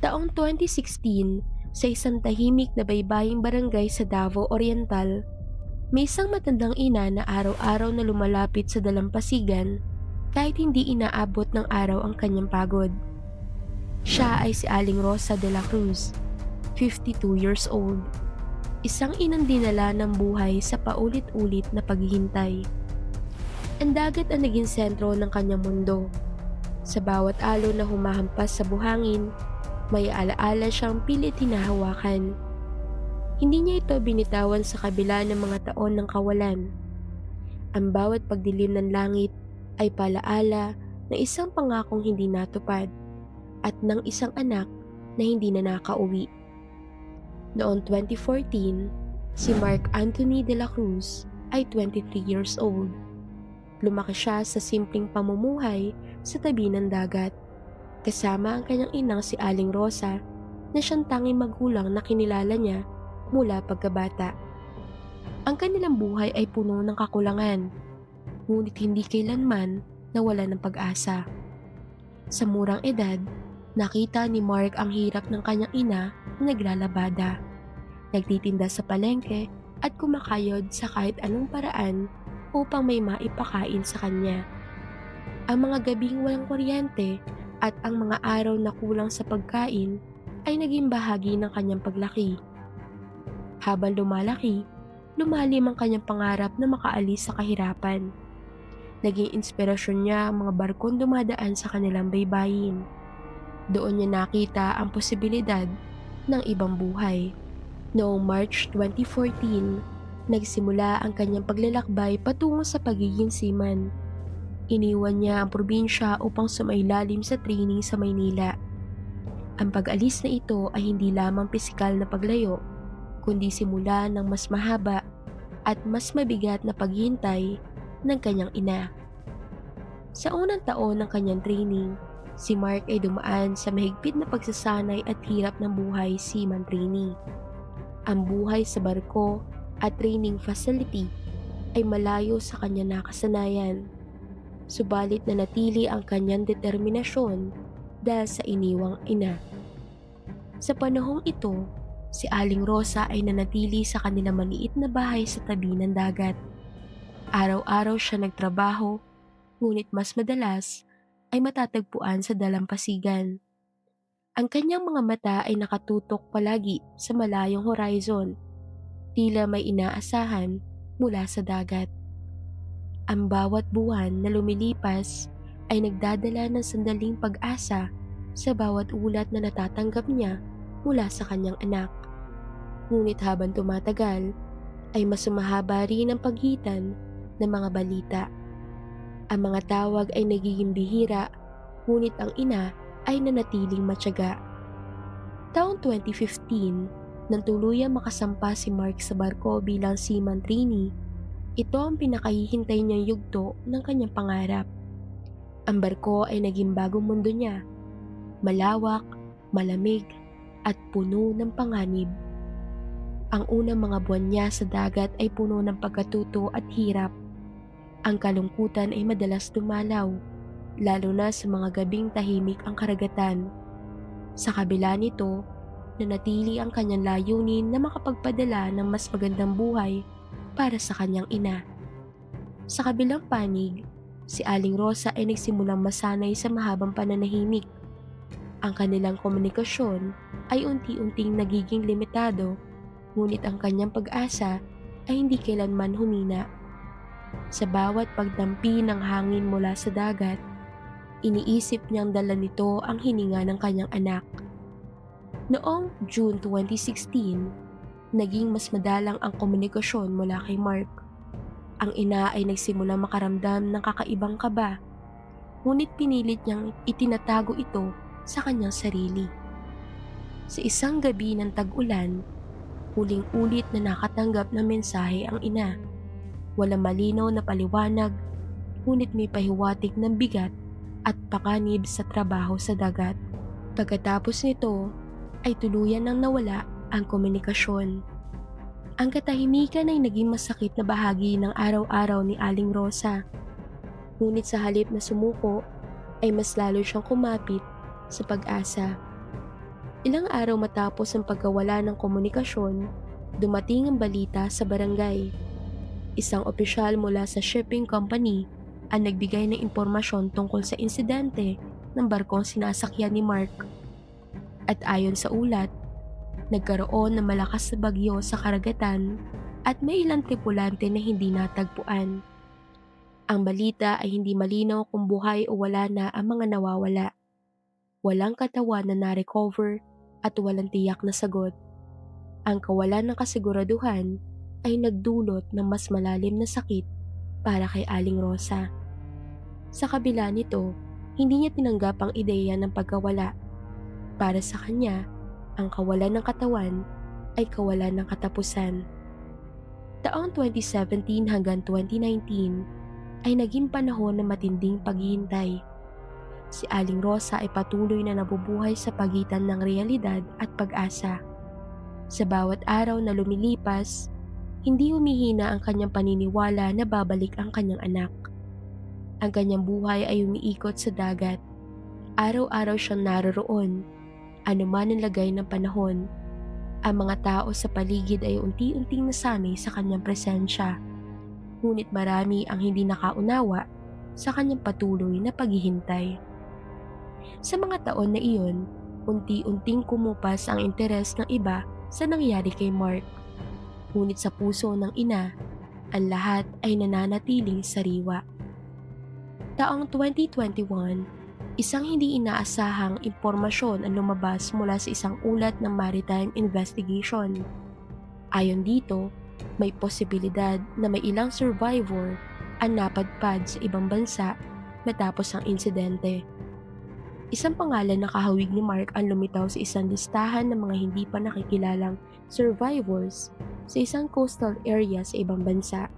Taong 2016, sa isang tahimik na baybaying barangay sa Davao Oriental, may isang matandang ina na araw-araw na lumalapit sa dalampasigan kahit hindi inaabot ng araw ang kanyang pagod. Siya ay si Aling Rosa de la Cruz, 52 years old, isang inang dinala ng buhay sa paulit-ulit na paghihintay. Ang dagat ang naging sentro ng kanyang mundo. Sa bawat alon na humahampas sa buhangin, may alaala siyang pilit hinahawakan. Hindi niya ito binitawan sa kabila ng mga taon ng kawalan. Ang bawat pagdilim ng langit ay palaala ng isang pangakong hindi natupad at ng isang anak na hindi na nakauwi. Noong 2014, si Mark Anthony de la Cruz ay 23 years old. Lumaki siya sa simpleng pamumuhay sa tabi ng dagat, kasama ang kanyang inang si Aling Rosa na siyang tanging magulang na kinilala niya mula pagkabata. Ang kanilang buhay ay puno ng kakulangan, ngunit hindi kailanman nawala ng pag-asa. Sa murang edad, nakita ni Mark ang hirap ng kanyang ina na naglalabada, nagtitinda sa palengke at kumakayod sa kahit anong paraan upang may maipakain sa kanya. Ang mga gabing walang kuryente at ang mga araw na kulang sa pagkain ay naging bahagi ng kanyang paglaki. Habang lumalaki, lumalim ang kanyang pangarap na makaalis sa kahirapan. Naging inspirasyon niya ang mga barkong dumadaan sa kanilang baybayin. Doon niya nakita ang posibilidad ng ibang buhay. Noong March 2014, nagsimula ang kanyang paglalakbay patungo sa pagiging seaman. Iniwan niya ang probinsya upang sumailalim sa training sa Maynila. Ang pag-alis na ito ay hindi lamang pisikal na paglayo, kundi simula ng mas mahaba at mas mabigat na paghihintay ng kanyang ina. Sa unang taon ng kanyang training, si Mark ay dumaan sa mahigpit na pagsasanay at hirap ng buhay seaman trainee. Ang buhay sa barko at training facility ay malayo sa kanyang nakasanayan. Subalit nanatili ang kanyang determinasyon dahil sa iniwang ina. Sa panahong ito, si Aling Rosa ay nanatili sa kanilang maliit na bahay sa tabi ng dagat. Araw-araw siya nagtrabaho, ngunit mas madalas ay matatagpuan sa dalampasigan. Ang kanyang mga mata ay nakatutok palagi sa malayong horizon, tila may inaasahan mula sa dagat. Ang bawat buwan na lumilipas ay nagdadala ng sandaling pag-asa sa bawat ulat na natatanggap niya mula sa kanyang anak. Ngunit habang tumatagal, ay mas sumahaba rin ang pagitan ng mga balita. Ang mga tawag ay nagiging bihira, ngunit ang ina ay nanatiling matyaga. Taong 2015, nang tuluyang makasampa si Mark sa barko bilang seaman trainee, ito ang pinakahihintay niyang yugto ng kanyang pangarap. Ang barko ay naging bagong mundo niya, malawak, malamig, at puno ng panganib. Ang unang mga buwan niya sa dagat ay puno ng pagkatuto at hirap. Ang kalungkutan ay madalas dumalaw, lalo na sa mga gabing tahimik ang karagatan. Sa kabila nito, nanatili ang kanyang layunin na makapagpadala ng mas magandang buhay para sa kanyang ina. Sa kabilang panig, si Aling Rosa ay nagsimulang masanay sa mahabang pananahimik. Ang kanilang komunikasyon ay unti-unting nagiging limitado, ngunit ang kanyang pag-asa ay hindi kailanman humina. Sa bawat pagdampi ng hangin mula sa dagat, iniisip niyang dala nito ang hininga ng kanyang anak. Noong June 2016, naging mas madalang ang komunikasyon mula kay Mark. Ang ina ay nagsimulang makaramdam ng kakaibang kaba, ngunit pinilit niyang itinatago ito sa kanyang sarili. Sa isang gabi ng tag-ulan, uling-ulit na nakatanggap ng mensahe ang ina. Walang malinaw na paliwanag, ngunit may pahiwatig ng bigat at pakanib sa trabaho sa dagat. Pagkatapos nito, ay tuluyan nang nawala ang komunikasyon. Ang katahimikan ay naging masakit na bahagi ng araw-araw ni Aling Rosa. Ngunit sa halip na sumuko, ay mas lalo siyang kumapit sa pag-asa. Ilang araw matapos ang pagkawala ng komunikasyon, dumating ang balita sa barangay. Isang opisyal mula sa shipping company ang nagbigay ng impormasyon tungkol sa insidente ng barkong sinasakyan ni Mark. At ayon sa ulat, nagkaroon ng malakas na bagyo sa karagatan at may ilang tripulante na hindi natagpuan. Ang balita ay hindi malinaw kung buhay o wala na ang mga nawawala. Walang katawan na na-recover at walang tiyak na sagot. Ang kawalan ng kasiguraduhan ay nagdulot ng mas malalim na sakit para kay Aling Rosa. Sa kabila nito, hindi niya tinanggap ang ideya ng pagkawala. Para sa kanya, ang kawalan ng katawan ay kawalan ng katapusan. Taong 2017 hanggang 2019 ay naging panahon ng matinding paghihintay. Si Aling Rosa ay patuloy na nabubuhay sa pagitan ng realidad at pag-asa. Sa bawat araw na lumilipas, hindi humihina ang kanyang paniniwala na babalik ang kanyang anak. Ang kanyang buhay ay umiikot sa dagat. Araw-araw siyang naroroon, anuman ang lagay ng panahon. Ang mga tao sa paligid ay unti-unting nasanay sa kanyang presensya. Ngunit marami ang hindi nakaunawa sa kanyang patuloy na paghihintay. Sa mga taon na iyon, unti-unting kumupas ang interes ng iba sa nangyari kay Mark. Ngunit sa puso ng ina, ang lahat ay nananatiling sariwa. Taong 2021, isang hindi inaasahang impormasyon ang lumabas mula sa isang ulat ng maritime investigation. Ayon dito, may posibilidad na may ilang survivor ang napadpad sa ibang bansa matapos ang insidente. Isang pangalan na kahawig ni Mark ang lumitaw sa isang listahan ng mga hindi pa nakikilalang survivors sa isang coastal area sa ibang bansa.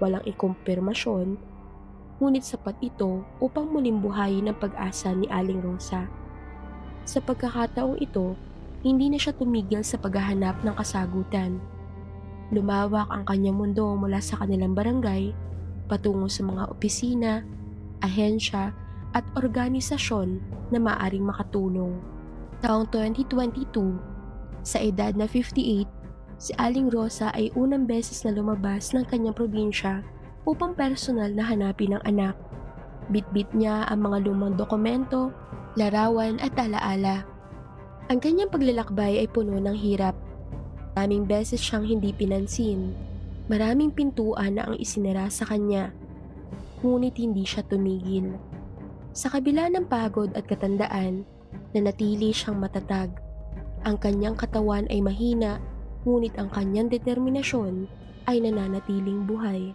Walang ikumpirmasyon, ngunit sapat ito upang muling buhayin ang pag-asa ni Aling Rosa. Sa pagkakataong ito, hindi na siya tumigil sa paghahanap ng kasagutan. Lumawak ang kanyang mundo mula sa kanilang barangay patungo sa mga opisina, ahensya at organisasyon na maaring makatulong. Taong 2022, sa edad na 58, si Aling Rosa ay unang beses na lumabas ng kanyang probinsya upang personal na hanapin ang anak. Bitbit niya ang mga lumang dokumento, larawan at alaala. Ang kanyang paglalakbay ay puno ng hirap. Maraming beses siyang hindi pinansin. Maraming pintuan na ang isinara sa kanya. Ngunit hindi siya tumigil. Sa kabila ng pagod at katandaan, nanatili siyang matatag. Ang kanyang katawan ay mahina, ngunit ang kanyang determinasyon ay nananatiling buhay.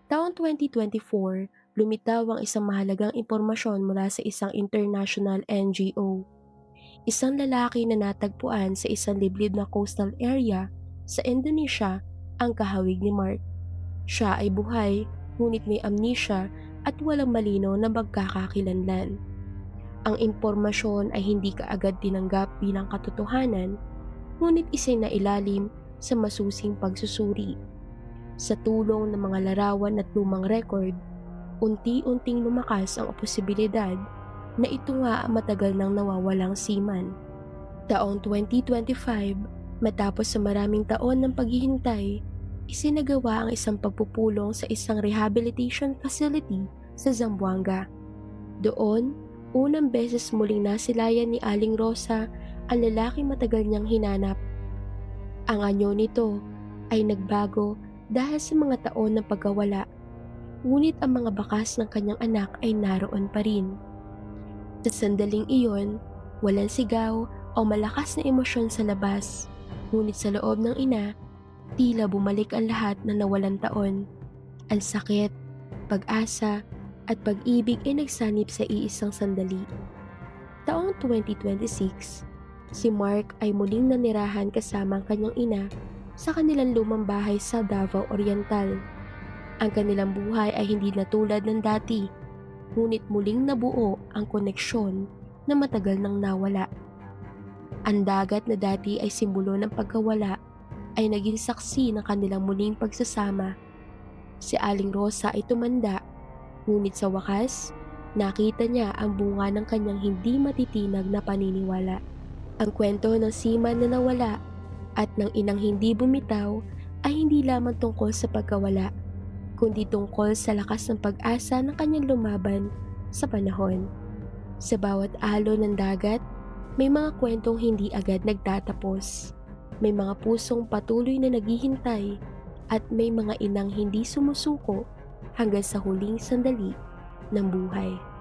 Taong 2024, lumitaw ang isang mahalagang impormasyon mula sa isang international NGO. Isang lalaki na natagpuan sa isang liblib na coastal area sa Indonesia ang kahawig ni Mark. Siya ay buhay, ngunit may amnesia at walang malinaw na magkakakilanlan. Ang impormasyon ay hindi kaagad tinanggap bilang katotohanan, ngunit isinailalim sa masusing pagsusuri. Sa tulong ng mga larawan at lumang record, unti-unting lumakas ang posibilidad na ito nga ang matagal nang nawawalang seaman. Taong 2025, matapos sa maraming taon ng paghihintay, isinagawa ang isang pagpupulong sa isang rehabilitation facility sa Zamboanga. Doon, unang beses muling nasilayan ni Aling Rosa ang lalaking matagal niyang hinanap. Ang anyo nito ay nagbago dahil sa mga taon ng pagkawala, ngunit ang mga bakas ng kanyang anak ay naroon pa rin. Sa sandaling iyon, walang sigaw o malakas na emosyon sa labas, ngunit sa loob ng ina, tila bumalik ang lahat na nawalan taon. Ang sakit, pag-asa, at pag-ibig ay nagsanib sa iisang sandali. Taong 2026, si Mark ay muling nanirahan kasama ang kanyang ina sa kanilang lumang bahay sa Davao Oriental. Ang kanilang buhay ay hindi na tulad ng dati, ngunit muling nabuo ang koneksyon na matagal nang nawala. Ang dagat na dati ay simbolo ng pagkawala ay naging saksi ng kanilang muling pagsasama. Si Aling Rosa ay tumanda, ngunit sa wakas, nakita niya ang bunga ng kanyang hindi matitinag na paniniwala. Ang kwento ng seaman na nawala at ng inang hindi bumitaw ay hindi lamang tungkol sa pagkawala, kundi tungkol sa lakas ng pag-asa ng kanyang lumaban sa panahon. Sa bawat alon ng dagat, may mga kwentong hindi agad nagtatapos. May mga pusong patuloy na naghihintay at may mga inang hindi sumusuko hanggang sa huling sandali ng buhay.